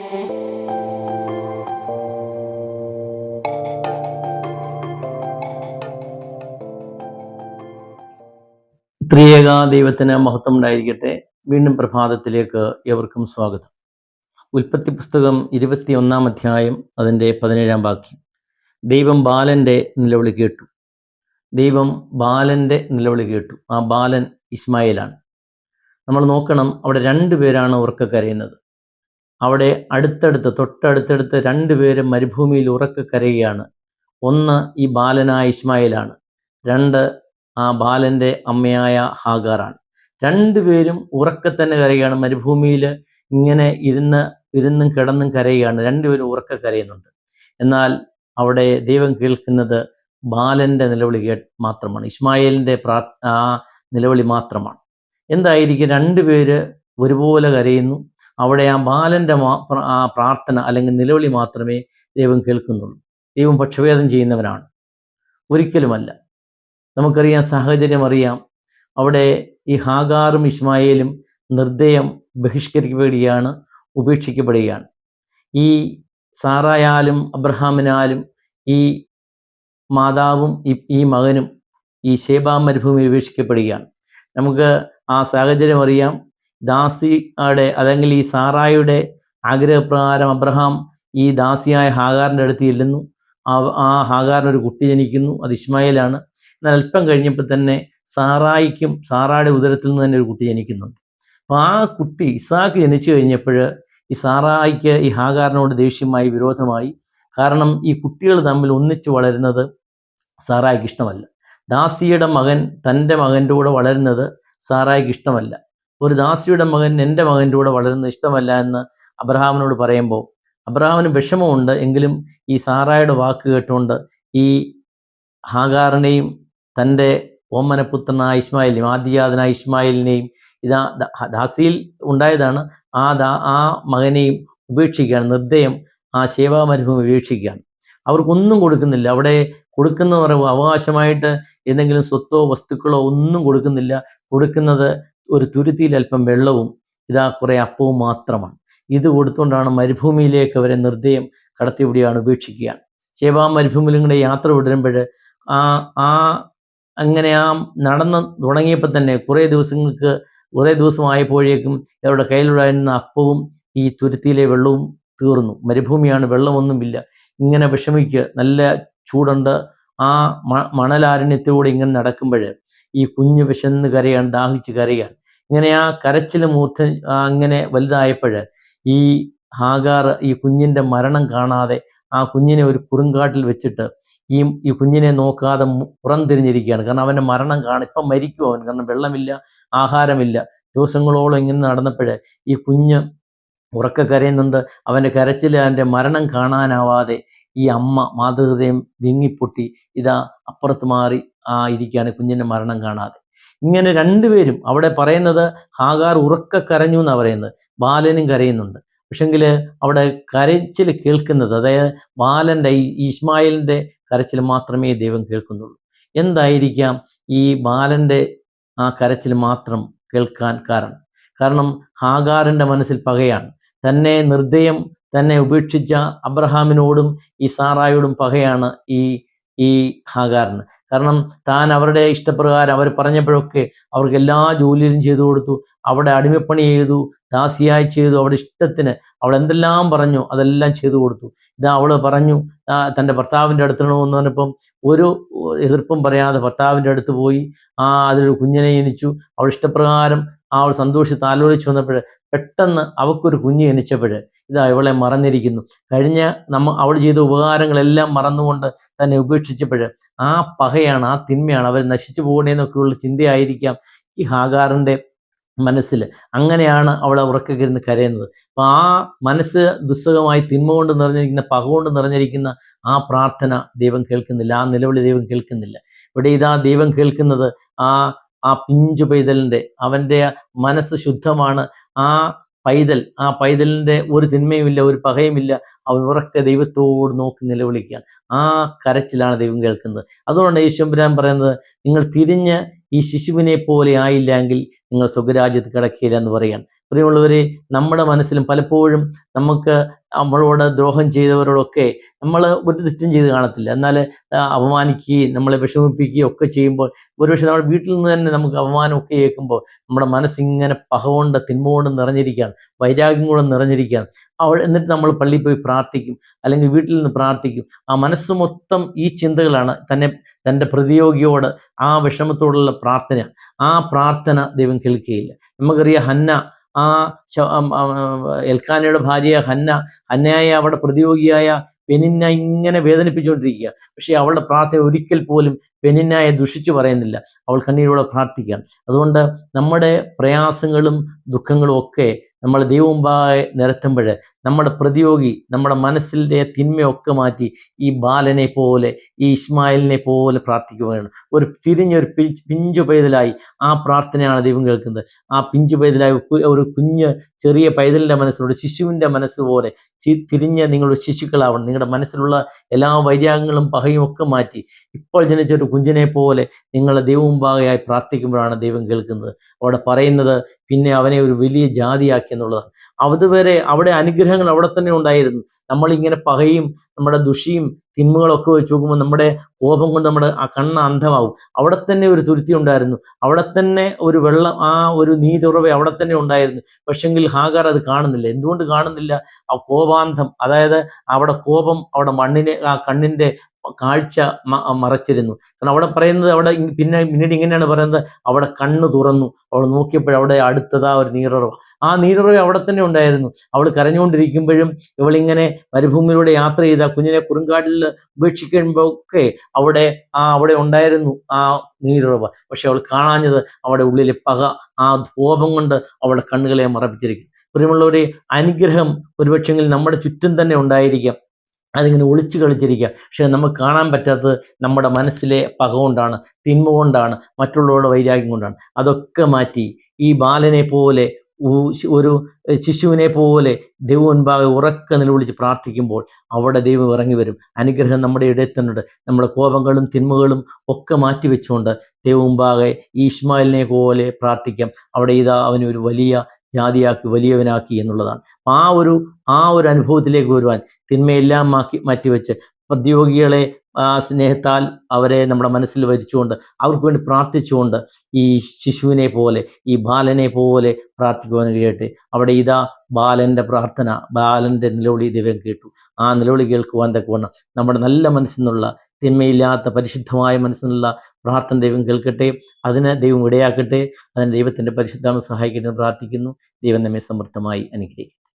ത്രിയേക ദൈവത്തിന് മഹത്വം ഉണ്ടായിരിക്കട്ടെ. വീണ്ടും പ്രഭാതത്തിലേക്ക് ഏവർക്കും സ്വാഗതം. ഉൽപ്പത്തി പുസ്തകം 21 അധ്യായം അതിൻ്റെ 17 വാക്യം. ദൈവം ബാലൻ്റെ നിലവിളി കേട്ടു. ദൈവം ബാലൻ്റെ നിലവിളി കേട്ടു. ആ ബാലൻ ഇസ്മായേലാണ്. നമ്മൾ നോക്കണം, അവിടെ 2 പേരാണ് ഉറക്കെ കരയുന്നത്. അവിടെ തൊട്ടടുത്തടുത്ത് 2 പേര് മരുഭൂമിയിൽ ഉറക്കെ കരയുകയാണ്. ഒന്ന് ഈ ബാലനായ ഇസ്മായേലാണ്, 2 ആ ബാലൻ്റെ അമ്മയായ ഹാഗാറാണ്. 2 പേരും ഉറക്കെ തന്നെ കരയുകയാണ്. മരുഭൂമിയിൽ ഇങ്ങനെ ഇരുന്നും കിടന്നും കരയുകയാണ്. 2 പേരും ഉറക്കെ കരയുന്നുണ്ട്. എന്നാൽ അവിടെ ദൈവം കേൾക്കുന്നത് ബാലൻ്റെ നിലവിളി മാത്രമാണ്. ഇസ്മായേലിൻ്റെ ആ നിലവിളി മാത്രമാണ്. എന്തായിരിക്കും? 2 പേര് ഒരുപോലെ കരയുന്നു. അവിടെ ആ ബാലൻ്റെ ആ പ്രാർത്ഥന അല്ലെങ്കിൽ നിലവിളി മാത്രമേ ദൈവം കേൾക്കുന്നുള്ളൂ. ദൈവം പക്ഷഭേദം ചെയ്യുന്നവനാണ്? ഒരിക്കലുമല്ല. നമുക്കറിയാം, സാഹചര്യം അറിയാം. അവിടെ ഈ ഹാഗാറും ഇസ്മായേലും നിർദ്ദയം ബഹിഷ്കരിക്കപ്പെടുകയാണ്, ഉപേക്ഷിക്കപ്പെടുകയാണ്. ഈ സാറായാലും അബ്രഹാമിനാലും ഈ മാതാവും ഈ മകനും ഈ ശേബാ മരുഭൂമിയിൽ ഉപേക്ഷിക്കപ്പെടുകയാണ്. നമുക്ക് ആ സാഹചര്യം അറിയാം. ദാസിയുടെ അല്ലെങ്കിൽ ഈ സാറായുടെ ആഗ്രഹപ്രകാരം അബ്രഹാം ഈ ദാസിയായ ഹാഗാറിൻ്റെ അടുത്ത് ചെല്ലുന്നു. ആ ഹാഗാറിനൊരു കുട്ടി ജനിക്കുന്നു. അത് ഇസ്മായേലാണ്. എന്നാൽ അല്പം കഴിഞ്ഞപ്പോൾ തന്നെ സാറായുടെ ഉദരത്തിൽ നിന്ന് തന്നെ ഒരു കുട്ടി ജനിക്കുന്നുണ്ട്. അപ്പോൾ ആ കുട്ടി ഇസാക്ക് ജനിച്ചു കഴിഞ്ഞപ്പോൾ ഈ സാറായിക്ക് ഈ ഹാഗാറിനോട് ദേഷ്യമായി, വിരോധമായി. കാരണം ഈ കുട്ടികൾ തമ്മിൽ ഒന്നിച്ച് വളരുന്നത് സാറായിക്ക് ഇഷ്ടമല്ല. ദാസിയുടെ മകൻ തൻ്റെ മകൻ്റെ കൂടെ വളരുന്നത് സാറായിക്ക് ഇഷ്ടമല്ല. ഒരു ദാസിയുടെ മകൻ എൻ്റെ മകൻ്റെ കൂടെ വളരുന്നത് ഇഷ്ടമല്ല എന്ന് അബ്രഹാമിനോട് പറയുമ്പോൾ അബ്രഹാമിന് വിഷമമുണ്ട്. എങ്കിലും ഈ സാറായുടെ വാക്ക് കേട്ടുകൊണ്ട് ഈ ഹാഗാറിനെയും തൻ്റെ ഓമനപുത്രനായ ഇസ്മായേലിനെയും ആദ്യജാതനായ ഇസ്മായേലിനെയും ദാസിയിൽ ഉണ്ടായതാണ്, ആ മകനെയും ഉപേക്ഷിക്കുകയാണ്. നിർദ്ദയം ആ ശേബാ മരുഭൂമി ഉപേക്ഷിക്കുകയാണ്. അവർക്കൊന്നും കൊടുക്കുന്നില്ല. അവിടെ കൊടുക്കുന്നവർ അവകാശമായിട്ട് എന്തെങ്കിലും സ്വത്തോ വസ്തുക്കളോ ഒന്നും കൊടുക്കുന്നില്ല. കൊടുക്കുന്നത് ഒരു തുരുത്തിയിൽ അല്പം വെള്ളവും കുറേ അപ്പവും മാത്രമാണ്. ഇത് കൊടുത്തുകൊണ്ടാണ് മരുഭൂമിയിലേക്ക് അവരെ നിർദ്ദയം കടത്തിവിടുകയാണ്, ഉപേക്ഷിക്കുകയാണ്. ശേബാ മരുഭൂമിയിലും കൂടെ യാത്ര വിടുമ്പോൾ അങ്ങനെ നടന്ന് തുടങ്ങിയപ്പോൾ തന്നെ കുറേ ദിവസമായപ്പോഴേക്കും അവരുടെ കയ്യിലുണ്ടായിരുന്ന അപ്പവും ഈ തുരുത്തിയിലെ വെള്ളവും തീർന്നു. മരുഭൂമിയാണ്, വെള്ളമൊന്നുമില്ല. ഇങ്ങനെ വിഷമിക്കുക, നല്ല ചൂടുണ്ട്. ആ മണലാരണ്യത്തിലൂടെ ഇങ്ങനെ നടക്കുമ്പോൾ ഈ കുഞ്ഞ് വിശന്ന് കരയാണ്, ദാഹിച്ച് കരയാണ്. ഇങ്ങനെ ആ കരച്ചിൽ അങ്ങനെ വലുതായപ്പോൾ ഈ ഹാഗാർ ഈ കുഞ്ഞിൻ്റെ മരണം കാണാതെ ആ കുഞ്ഞിനെ ഒരു കുറുങ്കാട്ടിൽ വെച്ചിട്ട് ഈ കുഞ്ഞിനെ നോക്കാതെ പുറംതിരിഞ്ഞിരിക്കുകയാണ്. കാരണം അവൻ്റെ മരണം ഇപ്പം മരിക്കും അവൻ. കാരണം വെള്ളമില്ല, ആഹാരമില്ല. ദിവസങ്ങളോളം ഇങ്ങനെ നടന്നപ്പോൾ ഈ കുഞ്ഞ് ഉറക്കെ കരയുന്നുണ്ട്. അവൻ്റെ കരച്ചിൽ, അവൻ്റെ മരണം കാണാനാവാതെ ഈ അമ്മ മാതൃഹൃദയം വിങ്ങിപ്പൊട്ടി അപ്പുറത്ത് മാറി ഇരിക്കുകയാണ്, കുഞ്ഞിൻ്റെ മരണം കാണാതെ. ഇങ്ങനെ 2 പേരും അവിടെ പറയുന്നത് ഹാഗാർ ഉറക്കെ കരഞ്ഞു എന്നാണ് പറയുന്നത്. ബാലനും കരയുന്നുണ്ട്. പക്ഷെങ്കിൽ അവിടെ കരച്ചിൽ കേൾക്കുന്നത്, അതായത് ബാലൻ്റെ ഇസ്മായേലിൻ്റെ കരച്ചിൽ മാത്രമേ ദൈവം കേൾക്കുന്നുള്ളൂ. എന്തായിരിക്കാം ഈ ബാലൻ്റെ ആ കരച്ചിൽ മാത്രം കേൾക്കാൻ കാരണം ഹാഗാറിൻ്റെ മനസ്സിൽ പകയാണ്. തന്നെ നിർദ്ദയം തന്നെ ഉപേക്ഷിച്ച അബ്രഹാമിനോടും ഈ സാറായോടും പകയാണ് ഈ ഹാഗാറിന്. കാരണം താൻ അവരുടെ ഇഷ്ടപ്രകാരം അവർ പറഞ്ഞപ്പോഴൊക്കെ അവർക്ക് എല്ലാ ജോലിയിലും ചെയ്തു കൊടുത്തു. അവിടെ അടിമപ്പണി ചെയ്തു, ദാസിയായി ചെയ്തു. അവിടെ ഇഷ്ടത്തിന് അവൾ എന്തെല്ലാം പറഞ്ഞു അതെല്ലാം ചെയ്തു കൊടുത്തു. അവൾ പറഞ്ഞു തൻ്റെ ഭർത്താവിൻ്റെ അടുത്തിടണമെന്ന് പറഞ്ഞപ്പം ഒരു എതിർപ്പും പറയാതെ ഭർത്താവിൻ്റെ അടുത്ത് പോയി അതിലൊരു കുഞ്ഞിനെ ജനിച്ചു. അവൾ ഇഷ്ടപ്രകാരം അവൾ സന്തോഷിച്ച് താലോലിച്ച് വന്നപ്പോൾ പെട്ടെന്ന് അവൾക്കൊരു കുഞ്ഞ് ജനിച്ചപ്പോൾ ഇവളെ മറന്നിരിക്കുന്നു. അവൾ ചെയ്ത ഉപകാരങ്ങളെല്ലാം മറന്നുകൊണ്ട് തന്നെ ഉപേക്ഷിച്ചപ്പോൾ ആ പകയാണ്, ആ തിന്മയാണ്, അവർ നശിച്ചു പോകണേന്നൊക്കെയുള്ള ചിന്തയായിരിക്കാം ഈ ഹാഗാറിൻ്റെ മനസ്സിൽ. അങ്ങനെയാണ് അവൾ ഉറക്കെ ഇരുന്ന് കരയുന്നത്. അപ്പം ആ മനസ്സ് ദുസ്സഹമായി തിന്മ കൊണ്ട് നിറഞ്ഞിരിക്കുന്ന, പക കൊണ്ട് നിറഞ്ഞിരിക്കുന്ന ആ പ്രാർത്ഥന ദൈവം കേൾക്കുന്നില്ല, ആ നിലവിളി ദൈവം കേൾക്കുന്നില്ല. ഇവിടെ ദൈവം കേൾക്കുന്നത് ആ പിഞ്ചു പൈതലിൻ്റെ, അവൻ്റെ മനസ്സ് ശുദ്ധമാണ്. ആ പൈതലിൻ്റെ ഒരു തിന്മയുമില്ല, ഒരു പകയുമില്ല. അവൻ ഉറക്കെ ദൈവത്തോട് നോക്കി നിലവിളിക്കുക. ആ കരച്ചിലാണ് ദൈവം കേൾക്കുന്നത്. അതുകൊണ്ട് യേശുമ്പുരാൻ പറയുന്നത്, നിങ്ങൾ തിരിഞ്ഞ് ഈ ശിശുവിനെ പോലെ ആയില്ല എങ്കിൽ നിങ്ങൾ സ്വർഗ്ഗരാജ്യത്ത് കിടക്കുകയില്ല എന്ന് പറയുകയാണ്. പ്രിയമുള്ളവരെ, നമ്മുടെ മനസ്സിലും പലപ്പോഴും നമുക്ക് നമ്മളോട് ദ്രോഹം ചെയ്തവരോടൊക്കെ നമ്മൾ ഒരു തെറ്റും ചെയ്ത് കാണത്തില്ല. എന്നാൽ അപമാനിക്കുകയും നമ്മളെ വിഷമിപ്പിക്കുകയും ഒക്കെ ചെയ്യുമ്പോൾ ഒരുപക്ഷെ നമ്മുടെ വീട്ടിൽ നിന്ന് തന്നെ നമുക്ക് അപമാനമൊക്കെ കേൾക്കുമ്പോൾ നമ്മുടെ മനസ്സിങ്ങനെ പക കൊണ്ട് തിന്മ കൊണ്ട് നിറഞ്ഞിരിക്കുകയാണ്, വൈരാഗ്യം കൊണ്ട് നിറഞ്ഞിരിക്കുകയാണ്. എന്നിട്ട് നമ്മൾ പള്ളിയിൽ പോയി പ്രാർത്ഥിക്കും, അല്ലെങ്കിൽ വീട്ടിൽ നിന്ന് പ്രാർത്ഥിക്കും. ആ മനസ്സ് മൊത്തം ഈ ചിന്തകളാണ്. തൻ്റെ പ്രതിയോഗിയോട് ആ വിഷമത്തോടുള്ള പ്രാർത്ഥന. ആ പ്രാർത്ഥന ദൈവം കേൾക്കുകയില്ല. നമുക്കറിയാം, ഹന്ന, ആ എൽക്കാനയുടെ ഭാര്യ ഹന്നയെ അവിടെ പ്രതിയോഗിയായ പെനിന്ന ഇങ്ങനെ വേദനിപ്പിച്ചുകൊണ്ടിരിക്കുക. പക്ഷേ അവളുടെ പ്രാർത്ഥന ഒരിക്കൽ പോലും പെനിന്നയെ ദുഷിച്ചു പറയുന്നില്ല. അവൾ കണ്ണീരോടെ പ്രാർത്ഥിക്കുകയാണ്. അതുകൊണ്ട് നമ്മുടെ പ്രയാസങ്ങളും ദുഃഖങ്ങളും ഒക്കെ നമ്മൾ ദൈവമുമ്പാകെ നിരത്തുമ്പോൾ നമ്മുടെ പ്രതിയോഗി നമ്മുടെ മനസ്സിലെ തിന്മയൊക്കെ മാറ്റി ഈ ബാലനെ പോലെ, ഈ ഇസ്മായിലിനെ പോലെ പ്രാർത്ഥിക്കുകയാണ്. തിരിഞ്ഞൊരു പിഞ്ചു പൈതലായി ആ പ്രാർത്ഥനയാണ് ദൈവം കേൾക്കുന്നത്. ആ പിഞ്ചു പൈതലായി ഒരു കുഞ്ഞ് ചെറിയ പൈതലിൻ്റെ മനസ്സിലൂടെ, ശിശുവിൻ്റെ മനസ്സ് പോലെ തിരിഞ്ഞ് നിങ്ങളുടെ ശിശുക്കളാവണം. നിങ്ങളുടെ മനസ്സിലുള്ള എല്ലാ വൈരാഗ്യങ്ങളും പകയും ഒക്കെ മാറ്റി ഇപ്പോൾ ജനിച്ച ഒരു കുഞ്ഞിനെ പോലെ നിങ്ങൾ ദൈവമുമ്പാകെയായി പ്രാർത്ഥിക്കുമ്പോഴാണ് ദൈവം കേൾക്കുന്നത്. അവിടെ പറയുന്നത് പിന്നെ അവനെ ഒരു വലിയ ജാതിയാക്കി എന്നുള്ളതാണ്. അതുവരെ അവിടെ അനുഗ്രഹങ്ങൾ അവിടെ തന്നെ ഉണ്ടായിരുന്നു. നമ്മളിങ്ങനെ പകയും നമ്മുടെ ദുഷിയും തിന്മകളൊക്കെ വെച്ച് നോക്കുമ്പോൾ നമ്മുടെ കോപം കൊണ്ട് നമ്മുടെ ആ കണ്ണ് അന്ധമാവും. അവിടെ തന്നെ ഒരു തുരുത്തി ഉണ്ടായിരുന്നു, അവിടെ തന്നെ ഒരു വെള്ളം, ആ ഒരു നീരുറവ അവിടെ തന്നെ ഉണ്ടായിരുന്നു. പക്ഷെങ്കിൽ ഹാഗാർ അത് കാണുന്നില്ല. എന്തുകൊണ്ട് കാണുന്നില്ല? ആ കോപാന്ധം, അതായത് അവിടെ കോപം അവിടെ മണ്ണിനെ, ആ കണ്ണിൻ്റെ കാഴ്ച മറച്ചിരുന്നു. കാരണം അവിടെ പറയുന്നത്, അവിടെ പിന്നീട് ഇങ്ങനെയാണ് പറയുന്നത്, അവിടെ കണ്ണ് തുറന്നു, അവൾ നോക്കിയപ്പോൾ അവിടെ അടുത്തതാ ഒരു നീരുറവ. ആ നീരുറവ അവിടെ തന്നെ ഉണ്ടായിരുന്നു. അവൾ കരഞ്ഞുകൊണ്ടിരിക്കുമ്പോഴും ഇവളിങ്ങനെ മരുഭൂമിയിലൂടെ യാത്ര ചെയ്ത കുഞ്ഞിനെ കുറുങ്കാട്ടിൽ ഉപേക്ഷിക്കുമ്പോൾ ഒക്കെ അവിടെ ഉണ്ടായിരുന്നു ആ നീരുറവ. പക്ഷെ അവൾ കാണാഞ്ഞത് അവിടെ ഉള്ളിലെ പക, ആ കോപം കൊണ്ട് അവളുടെ കണ്ണുകളെ മറപ്പിച്ചിരിക്കുന്നു. പ്രിയമുള്ളവരെ, അനുഗ്രഹം ഒരുപക്ഷെങ്കിൽ നമ്മുടെ ചുറ്റും തന്നെ ഉണ്ടായിരിക്കാം, അതിങ്ങനെ ഒളിച്ചു കളിച്ചിരിക്കുക. പക്ഷെ നമുക്ക് കാണാൻ പറ്റാത്തത് നമ്മുടെ മനസ്സിലെ പക കൊണ്ടാണ്, തിന്മ കൊണ്ടാണ്, മറ്റുള്ളവരുടെ വൈരാഗ്യം കൊണ്ടാണ്. അതൊക്കെ മാറ്റി ഈ ബാലനെ പോലെ, ഒരു ശിശുവിനെ പോലെ ദൈവം മുൻപാകെ ഉറക്കെ നിലവിളിച്ച് പ്രാർത്ഥിക്കുമ്പോൾ അവിടെ ദൈവം ഇറങ്ങി വരും. അനുഗ്രഹം നമ്മുടെ ഇടയിൽ തന്നെയുണ്ട്. നമ്മുടെ കോപങ്ങളും തിന്മകളും ഒക്കെ മാറ്റിവെച്ചുകൊണ്ട് ദൈവം മുൻപാകെ ഈ ഇശ്മായിലിനെ പോലെ പ്രാർത്ഥിക്കാം. അവിടെ ഇതാ അവനെ ഒരു വലിയ ജാതിയാക്കി, വലിയവനാക്കി എന്നുള്ളതാണ്. ആ ഒരു അനുഭവത്തിലേക്ക് വരുവാൻ തിന്മയെല്ലാം മാറ്റിവെച്ച് പ്രതിയോഗികളെ സ്നേഹത്താൽ അവരെ നമ്മുടെ മനസ്സിൽ വരിച്ചുകൊണ്ട് അവർക്ക് വേണ്ടി പ്രാർത്ഥിച്ചുകൊണ്ട് ഈ ശിശുവിനെ പോലെ, ഈ ബാലനെ പോലെ പ്രാർത്ഥിക്കുവാൻ കഴിയട്ടെ. അവിടെ ഇതാ ബാലൻ്റെ പ്രാർത്ഥന, ബാലൻ്റെ നിലവിളി ദൈവം കേട്ടു. ആ നിലവിളി കേൾക്കുവാൻ തക്കവണ്ണം നമ്മുടെ നല്ല മനസ്സിൽ നിന്നുള്ള, തിന്മയില്ലാത്ത പരിശുദ്ധമായ മനസ്സിൽ നിന്നുള്ള പ്രാർത്ഥന ദൈവം കേൾക്കട്ടെ. അതിന് ദൈവം ഇടയാക്കട്ടെ. അതിന് ദൈവത്തിൻ്റെ പരിശുദ്ധാത്മ സഹായിക്കട്ടെ എന്ന് പ്രാർത്ഥിക്കുന്നു. ദൈവം നമ്മെ സമൃദ്ധമായി അനുഗ്രഹിക്കട്ടെ.